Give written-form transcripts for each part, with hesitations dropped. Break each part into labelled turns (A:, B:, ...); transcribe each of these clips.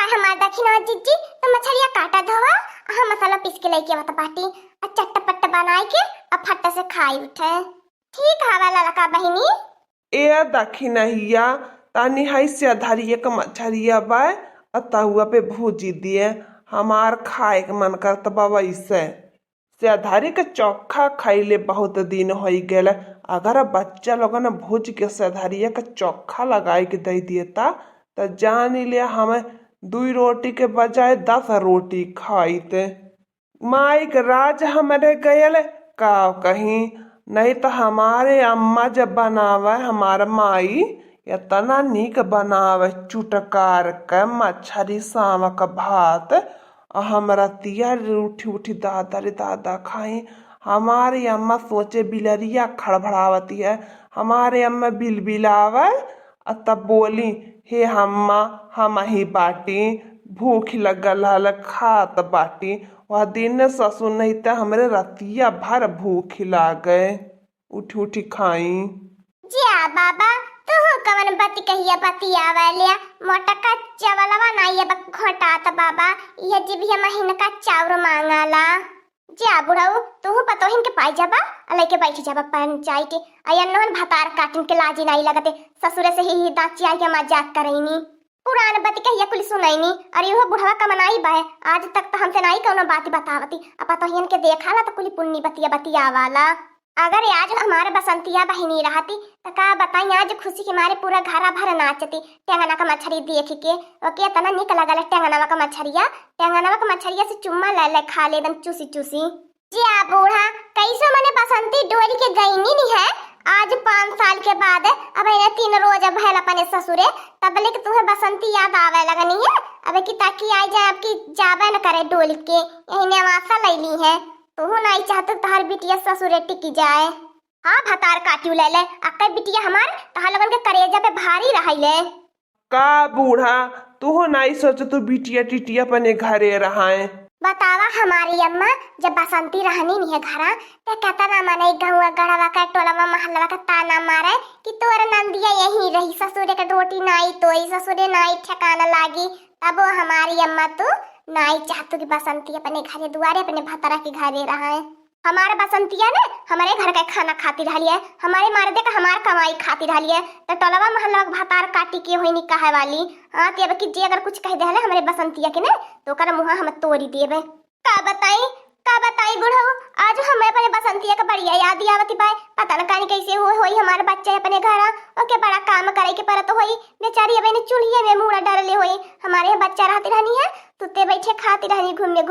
A: Bye हमार दक्षिण जीजी तो मछलिया काटा धोवा हम मसाला पीस के लेके आवत बाटी और चट्टा बनाए के अब फट्टा से खाई उठे। ठीक हवा ललका बहिनी।
B: ए दखिनहिया तानी हाई से धरिए के मछरिया बाय अतहुआ पे भूजी दिए हमार खाए के मन करत बाबा इसे से धारी के चोखा खाइले बहुत दिन हो गए। अगर बच्चा लोगन भूज के सधारिया के चोखा लगाए के दे दिएता तो जान ले हमें 2 रोटी के बजाय 10 रोटी खाईते। माइक राज हमारे गयल का कहीं नहीं तो हमारे अम्मा जब बनावे हमार माई इतना निक बनावे चुटकार के मछरी सामक भात हमरा तिया उठी उठी दादा रे दादा खाई। हमारी अम्मा सोचे बिलरिया खड़बड़ावती है हमारे अम्मा बिलबिलावे तब बोली हे अम्मा हम ही बाटी भूख लगल हल खात बाटी। वह दिन ससुर नहीं तो हमरे रतिया भर भूख लागे उठी उठी खाई।
A: जिया बाबा तू कवन बाती कहिया बतिया वालिया मोटा का चावलवा नाइया बक घटात बाबा ये जीभिया महीना का चाउर मांगाला। जा बुढ़ाऊ तू पतोहिन के पाई जाबा अलई के बैठ जाबा पंचायत अयनन भतार काटिन के लाजी नहीं लगते ससुरे से ही दांत चिया के मजाक करईनी पुरान बाती कहिया कुल सुनईनी। अरे वो बुढ़वा कमनाई बा आज तक तो हमसे नहीं कोनो बात बतावती अब पतोहिन के देखाला तो कुल पुन्नी बतिया बतिया वाला। अगर आज हमारे बसंतिया बहिनी रहती तो का बताई आज खुशी के मारे पूरा घरा भर नाचती टेंगना का मछली देख के ओके तना निक लगल टेंगना का मछरिया से चुम्मा ले ले खा ले एकदम चूसी चूसी। जी आ बूढ़ा कैसो मने बसंती डोरी के गईनी नहीं है आज 5 साल के बाद अब इन्हें 3 रोज भैल अपने ससुरे तब ले तुम्हें बसंती याद आवे लगनी है अब की ताकि आई जाए आपकी जाबे न करे डोली के यही नवासा ले ली है तू नहीं चाहत तहार बिटिया ससुरे टिकी जाए। हाँ भतार काटियो ले ले अक्का बिटिया हमार तहार लगन के करेजा पे भारी रहिले।
B: का बूढ़ा तू नहीं सोच तू बिटिया टिटिया अपने घरे रहाए।
A: बतावा हमारी अम्मा जब बसंती रहनी नहीं है घरा तो कहता ना माने गहुआ गढ़वा का टोलवा महलवा का ताना मारे कि तोर नंदिया यही रही ससुरे का रोटी नाई तोई ससुरे नाई ठिकाना लागी तब वो हमारी अम्मा तो नाई चाहतु की बसंती अपने घरे दुआरे अपने भतरा के घरे रहा है। हमारे बसंतिया ने हमारे घर का खाना खाती रही है हमारे मारदे का हमार कमाई खाती रही है तो टोलवा महलवा भतार काटी के होई नहीं कहे वाली। हाँ तो अब की जे अगर कुछ कह दे हमारे बसंतिया के ने तो कर मुहा हम तोड़ी देबे। का बताई बुढ़ऊ आज हमें अपने बसंतिया का बढ़िया याद आवती बाय पता न कानी कैसे होई हमारे बच्चे अपने घर ओके बड़ा काम करे के परत होई बेचारी अब ने चूल्हे में मुड़ा डरले होई हमारे बच्चा रहती रहनी है तुते बैठे खाती रहनी घूमे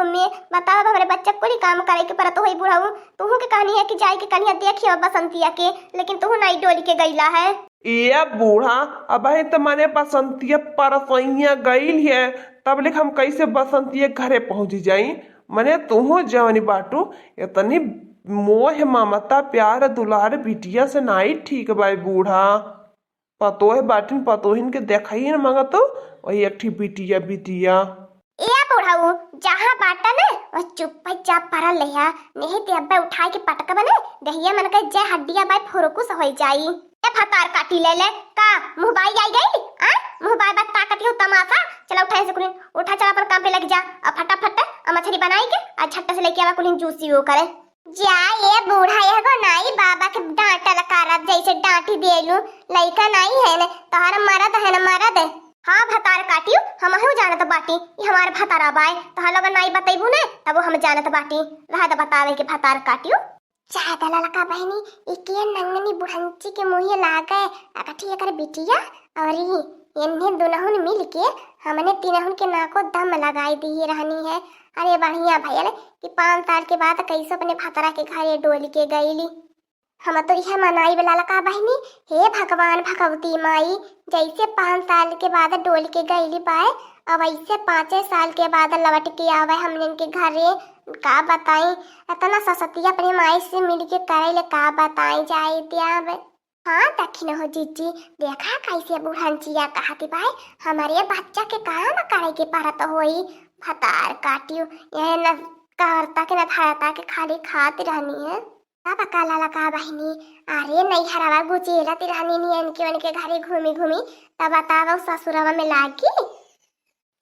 A: बताओ हमारे बच्चा कोई काम करे के परत होई बुढ़ऊ तू के कहानी है कि जाए के कन्या देखियो बसंतिया के लेकिन तू नहीं डोली के गईला है।
B: ये बूढ़ा अब तो माने बसंतिया परसोइया गईल है तब लेख हम कैसे बसंतिया घरे पहुंच जाई मने तू जवनी बाटू इतनी मोह ममता प्यार दुलार बिटिया से नहीं ठीक बाई बूढ़ा पतोह बाटिन पतोहिन के देखा ही न मांगा तो वही एक बिटिया बिटिया
A: ए बुढ़ाऊ जहाँ बाटा ने वो चुपचाप पर लिया नहीं ते अब्बे उठाए के पटक बने दहिया मन के जे हड्डियां बाय फुरकुस हो जाई ए भतार काटी ले ले का मुंह बाई आई गई आ मुंह बाई बात ताकती हो तमाशा चला उठाए से कुलिन उठा चला पर काम पे लग जा अब फटाफट मछली बनाई के आ झट्टा से लेके आवा कुलिन जूसी हो करे जा ये बूढ़ा ये गो नाई बाबा के डांटा लकारत जैसे डांटी देलू लइका नहीं है ने तोहर मरद है न मरद हाँ भतार काटियो हम हो जानत बाटी ये हमारे भतारा बाय तोहर लोग नाई बतैबू ने तब हम जानत बाटी रहा तो बतावे के भतार काटियो चाहे दलाल का बहनी इके नंगनी बुढ़ंची के मुंह लागे अकठी कर बिटिया और इन्हें दुनहुन मिल के हमने तीनहुन के नाको दम लगाई दी रहनी है। अरे बढ़िया भैया कि 5 साल के बाद कैसे अपने भतरा के घरे डोल के गईली हम तो यह मनाई वाला का बहनी हे भगवान भगवती माई जैसे 5 साल के बाद डोल के गईली पाए अब ऐसे 5 साल के बाद लौट के आवे हमने के घरे का बताई इतना ससतिया अपने माई से मिल के करे ले का बताई जाए त्याब। हाँ दक्षिण हो जीजी देखा कैसे बुढ़ंचिया कहती भाई हमारे बच्चा के काम करे के परत होई भतार काटियो यह न करता के न धरता के खाली खाती रहनी है तब काला लगा बहनी अरे नहीं हरावा गुचेला तिरहनी नहीं उनके घरे घूमी तब बतावा ससुरवा में लागी।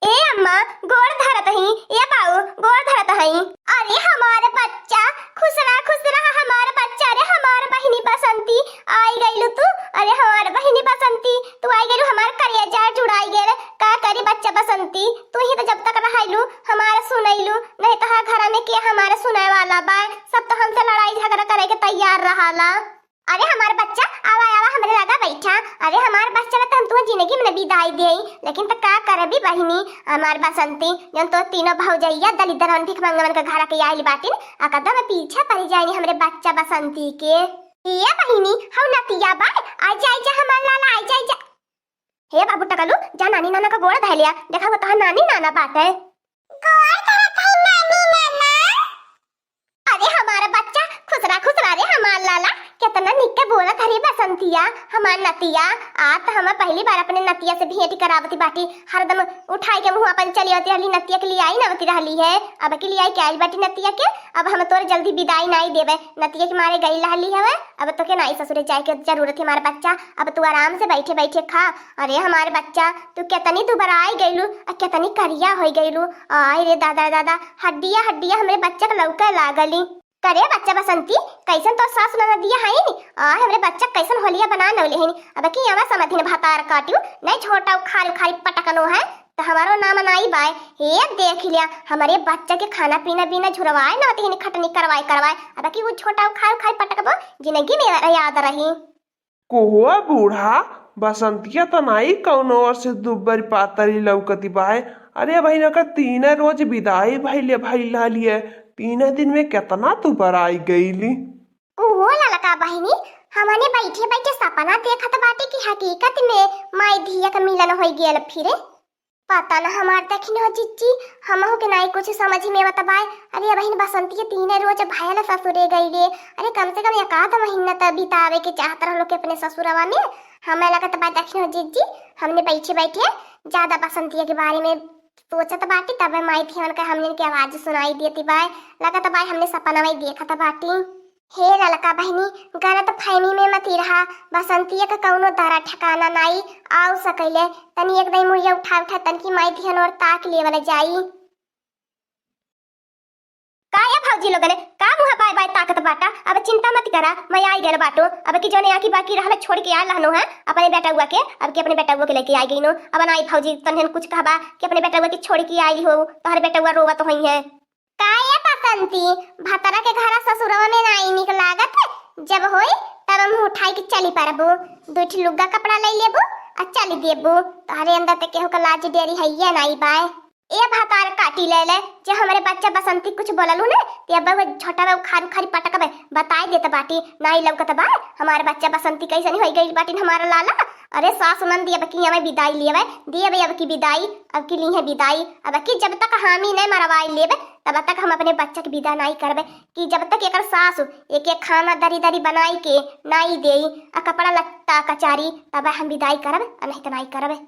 A: ए अम्मा गोड़ धरत हई, ये बाऊ गोड़ धरत हई। अरे हमारे बच्चा खुश रहा हमारा बच्चा। अरे हमार बहिनी बसंती आई गईलू तू। अरे हमार बहिनी बसंती तू आई गईलू, हमार करेजा जुड़ाई गेल। का करी बच्चा बसंती, तू ही तो जब तक रहैलू हमारे सुनैलू, नहीं तो घर में के हमारे सुनाए वाला बा, सब तो हमसे लड़ाई झगड़ा करे के तैयार रहाला। अरे हमार बच्चा आवा हमरे लगा बैठा। अरे हमार बच्चा तो हम तुम्हें जिंदगी में विदाई देई, लेकिन तो का करबी बहिनी हमार बसंती जन तो तीनों भौजैया दलिदरन भीख मंगवन के घर के आइल बाटिन, आ कदम पीछे पड़ जाइनी हमरे बच्चा बसंती के। ये बहिनी हौ नतिया बा, आ जा हमार लाला आ जा। हे बाबू टकलू जा नानी नाना का गोड़ धैलिया, देखा वो तहां नानी नाना बात है। गोड़ धरत है नानी नाना। अरे हमारा बच्चा खुश रहा रे हमार लाला, कितना निक्के बोलत हरी बसंतिया हमार नतिया। आज तो हम पहली बार अपने नतिया से भेंट करावती बाटी, हरदम उठाई के मुंह अपन चली होती रहली, नतिया के लिए आई नवती रहली है, अब के लिए आई क्या बाटी नतिया के। अब हम तोरे जल्दी विदाई नहीं देवे, नतिया के मारे गई रहली हवे, अब तो के नहीं ससुरे जाए के जरूरत है हमारे बच्चा, अब तू आराम से बैठे बैठे खा। अरे हमारे बच्चा तू कितनी तू बराई गईलू और कितनी करिया हो गईलू। आय रे दादा दादा हड्डिया हमरे बच्चा के लौका लागली। करे बच्चा बसंती कैसन तो सास न दिया है नी, आ हमरे बच्चा कैसन होलिया बना नवले है नी। अब की आवा समझिन भातार काटियो नहीं छोटा खाली पटकनो है तो हमारो नाम नाई बाय। हे देख लिया हमारे बच्चा के खाना पीना बिना झुरवाए ना होती खटनी करवाए। अब की वो छोटा खाली पटकबो जिंदगी में याद रही।
B: कोहुआ बूढ़ा बसंतिया तो नाई कौनो और से दुब्बर पातरी लौकती बाय। अरे बहिना का तीन रोज विदाई भइले भइलिए, 3 दिन में कितना तू बराई गईली।
A: ओहो ललका बहिनी हमने बैठे बैठे सपना देखत बाटे कि हकीकत में माई धिया का मिलन हो गेल। फिरे पता न हमार देखिन हो चिच्ची हमहु के नाई कुछ समझ में बताबाय। अरे बहिन बसंती के 3 रोज भायल ससुरे गईले। अरे कम से कम 1 महीना तो बितावे के चाहत रहलो के अपने ससुरवा में। हमें लगत बा देखिन हो चिच्ची हमने बैठे बैठे ज्यादा बसंती के बारे में सोचत बाटी, तब माई थी उनका हमने की आवाज सुनाई देती बाय। लगत बाय हमने सपना में देखत बाटी। हे ललका बहिनी गलत फहमी में मत रहा, बसंतिया का कौनो दरा ठिकाना नाई आउ सकैले, तनी एकदम मुड़िया उठा तन की माई धियन और ताक लेवल जाई। काया भौजी लोगने का मुहा बाय बाय ताकत बाटा। अब चिंता मत करा मैं आई गेल बाटो। अब की जोने आकी बाकी रहल छोड़ के आ लहनो है अपने बेटा हुआ के, अब के अपने बेटा हुआ के लेके आई गई नो। अब नाई भौजी तनहन कुछ कहबा कि अपने बेटा हुआ के छोड़ के आई हो, तोहर बेटा हुआ रोवत होई है। काया बसंती भतरा के घर ससुरवा में नाई निक लागत, जब होई तब हम उठाई के चली परबो, 2 लुग्गा कपड़ा ले लेबो आ चली देबो। तोहरे अंदर ते केहू का लाज डेरी हैया नाई बाय। ए भातार काटी ले जे हमारे बच्चा बसंती कुछ बोललू ने ते अब वो छोटा वो खारी पटकबे बताई देत बाटी नाई लौकत बा हमारे बच्चा बसंती कैसन होई गई बाटी हमारा लाला। अरे सास मन दिया बकी हमें विदाई लेवे दिए अब की विदाई, अब की ली है विदाई। अब की जब तक हामी नहीं मरवाई लेवे तब तक हम अपने बच्चा की विदा नहीं करबे, कि जब तक एक सास एक खाना दरी बनाई के नाई देई आ कपड़ा लत्ता कचारी तब हम विदाई करबे, नहीं तो नहीं करबे।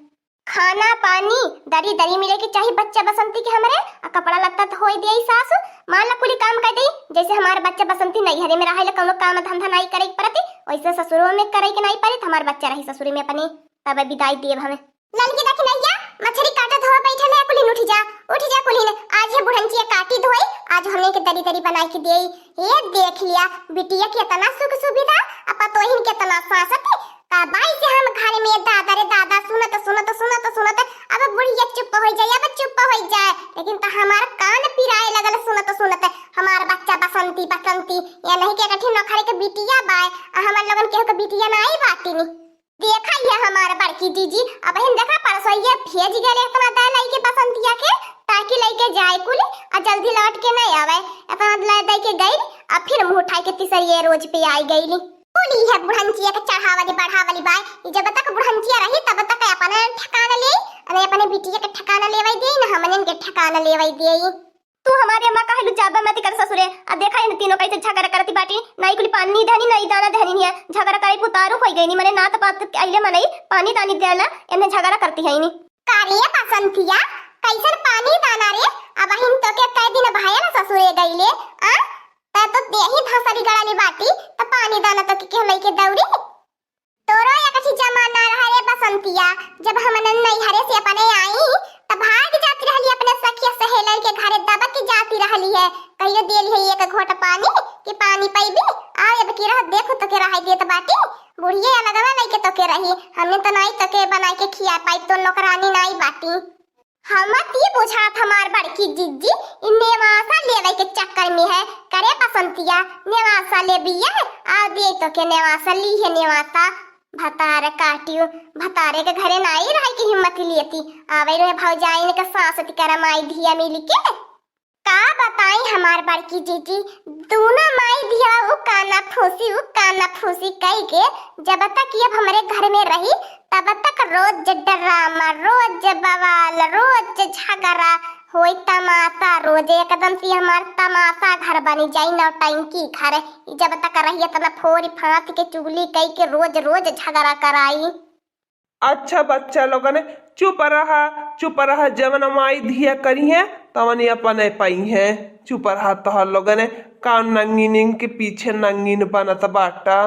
A: खाना पानी दरी मिले के चाहिए बच्चा बसंती के हमरे, आ कपड़ा लत्ता तो होई देई सास, मान ला कुली काम कर देई। जैसे हमारे बच्चा बसंती नहीं हरे में रहे कोनो काम धंधा नहीं करे परती, वैसे ससुरों में करे के नहीं पड़े, हमारे बच्चा रही ससुरे में अपने तब विदाई देव हमें। लड़की देख नैया मछली काटा धोआ बैठल है कुली उठ जा कुली आज है बुढ़ंचिया काटी धोई, आज हमने के दरी बनाई के देई। ये देख लिया बिटिया के इतना सुख सुविधा अपा तोहिन के इतना सासत का बाई से हम घर में दादा रे दादा सुनत अब बुढ़िया चुप हो जाए, लेकिन तो हमारा कान पिराए लगल सुनत हमारा बच्चा बसंती ये नहीं के कठिन नखरे के बिटिया बाय हमार लोगन केहू के बिटिया नहीं बाटी नी। देखा ये हमारा बड़की दीदी अब हम देखा परसों ये भेज गेले इतना दा लाई के बसंतिया के ताकि लेके जाए कुली और जल्दी लौट के नहीं आवे, इतना दा के गई अब फिर मुंह उठाई के तीसरी रोज पे आई गईली। कुली है बुढ़ंचिया के चढ़ावाली बढ़ावाली बाय, जब तक बुढ़ंचिया रही तब तक अपने ठिकाना ले अरे अपने बिटिया के ठिकाना लेवई दे न हमने के ठिकाना लेवई दे। तू हमारे अम्मा कहलू जाबा मत कर ससुरे, अब देखा इन तीनों कैसे झगड़ा करती बाटी, नहीं कुली पानी धनी नहीं दाना धनी है, झगड़ा करे पुतारू होई गई नी मने ना तो बात आइले मने पानी दानी देला एमे झगड़ा करती है नी। कारिया बसंतिया कैसन पानी दाना रे अब हिन तो के कई दिन भाया ना ससुरे गईले आ तो देही धसरी गड़ाली बाटी तो पानी दाना तो के लई के दौड़ी तोरो या कठी जमाना रहा रे बसंतिया, जब हमन नहीं हरे से अपने आई तब भाग जाती रहली रहली है, कहियो देली है एक घोट पानी कि पानी पीबी। आ अब की रह देखो तो के रहाई देत बाटी, बुढ़िए अलगवा नहीं के तो के रही, हमने तो नहीं तो के बना के खिया पाई, तो नौकरानी नहीं बाटी। हमत ये बुझात हमार बड़की जीजी नेवासा लेवे के चक्कर में है, करे पसंतिया नेवासा ले बिया आ दे तो के नेवासा ली है नेवासा। भतारे काटियो, भतारे के घरे नाई रही की हिम्मत लियती, आवे रे भौजाइन के सासती करमाई धिया मिली के। का बताई हमार बड़की जीजी दोनों माई धिया उ काना फूसी कई के जब तक ये हमारे घर में रही तब तक रोज ड्रामा, रोज बवाल, रोज झगड़ा होई, तमाशा रोज एकदम से हमार तमाशा घर बनी जाई ना टंकी घर। जब तक रही तना फोरी फांस के चुगली कई के रोज रोज झगड़ा कराई।
B: अच्छा बच्चा लोगन चुप रहा जवन माई धिया करी है तवन अपन पाई है। चुप रहा तो लोगन कान नंगीन के पीछे नंगीन बनत बाटा।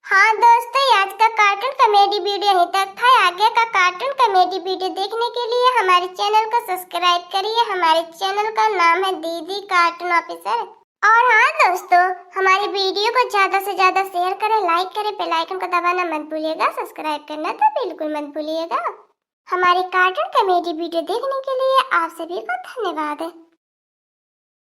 A: हाँ दोस्तों, आज का कार्टून कॉमेडी वीडियो यहीं तक था। आगे का कार्टून कॉमेडी वीडियो देखने के लिए हमारे चैनल को सब्सक्राइब करिए। हमारे चैनल का नाम है दीदी कार्टून ऑफिसर। और हाँ दोस्तों, हमारी वीडियो को ज्यादा से ज्यादा शेयर करें, लाइक करें, बेल आइकन को दबाना मत भूलिएगा, सब्सक्राइब करना तो बिल्कुल मत भूलिएगा। हमारे कार्टून कॉमेडी वीडियो देखने के लिए आप सभी को धन्यवाद।